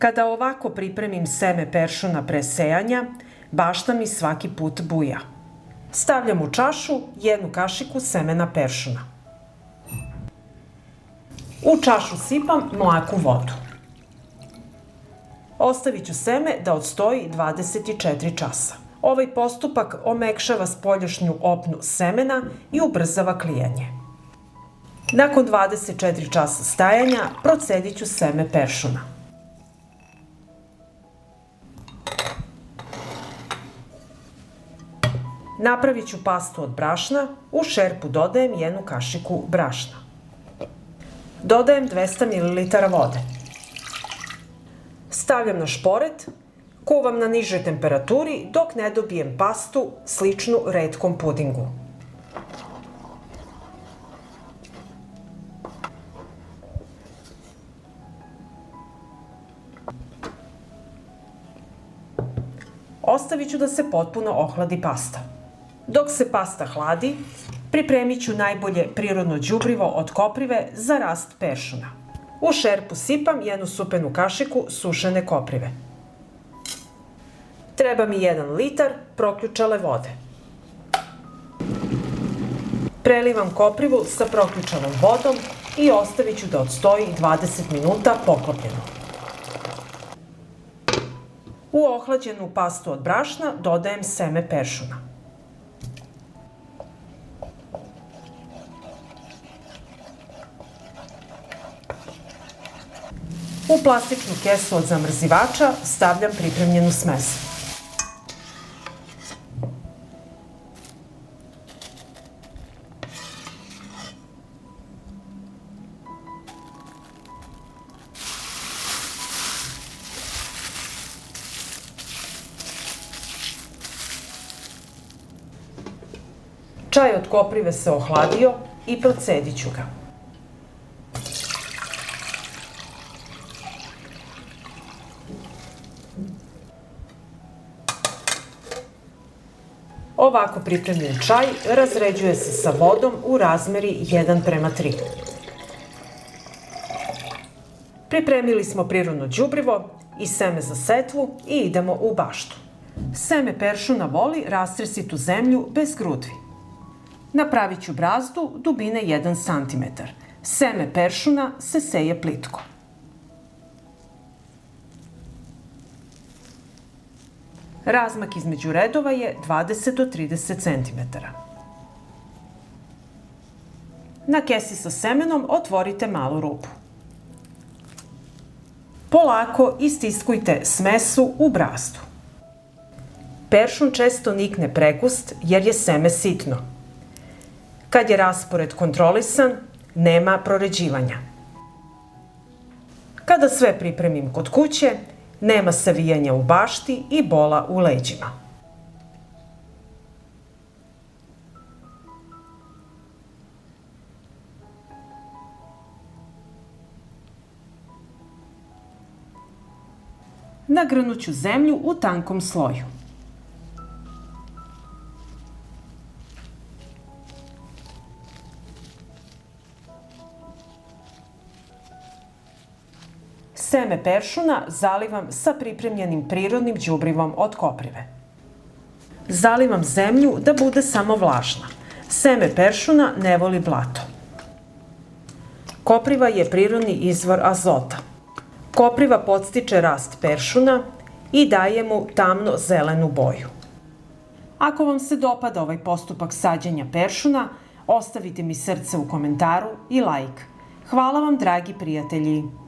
Kada ovako pripremim seme peršuna pre sejanja, bašta mi svaki put buja. Stavljam u čašu 1 kašiku semena peršuna. U čašu sipam mlaku vodu. Ostavit ću seme da odstoji 24 časa. Ovaj postupak omekšava spoljašnju opnu semena i ubrzava klijanje. Nakon 24 časa stajanja procedit ću seme peršuna. Napravit ću pastu od brašna, u šerpu dodajem 1 kašiku brašna. Dodajem 200 ml vode. Stavljam na šporet, kuvam na nižoj temperaturi dok ne dobijem pastu sličnu retkom pudingu. Ostavit ću da se potpuno ohladi pasta. Dok se pasta hladi, pripremit ću najbolje prirodno đubrivo od koprive za rast peršuna. U šerpu sipam 1 supenu kašiku sušene koprive. Treba mi 1 litar proključale vode. Prelivam koprivu sa proključanom vodom i ostavit ću da odstoji 20 minuta poklopljeno. U ohlađenu pastu od brašna dodajem seme peršuna. U plastičnu kesu od zamrzivača stavljam pripremljenu smes. Čaj od koprive se ohladio i procedit ću ga. Ovako pripremljen čaj razređuje se sa vodom u razmeri 1:3. Pripremili smo prirodno đubrivo i seme za setvu i idemo u baštu. Seme peršuna voli rastresitu zemlju bez grudvi. Napravit ću brazdu dubine 1 cm. Seme peršuna se seje plitko. Razmak između redova je 20 do 30 cm. Na kesi sa semenom otvorite malu rupu. Polako istiskujte smesu u brazdu. Peršun često nikne pregust jer je seme sitno. Kad je raspored kontrolisan, nema proređivanja. Kada sve pripremim kod kuće, nema savijanja u bašti i bola u leđima. Nagrnut ću zemlju u tankom sloju. Seme peršuna zalivam sa pripremljenim prirodnim đubrivom od koprive. Zalivam zemlju da bude samo vlažna. Seme peršuna ne voli blato. Kopriva je prirodni izvor azota. Kopriva podstiče rast peršuna i daje mu tamno zelenu boju. Ako vam se dopada ovaj postupak sađenja peršuna, ostavite mi srce u komentaru i like. Hvala vam, dragi prijatelji!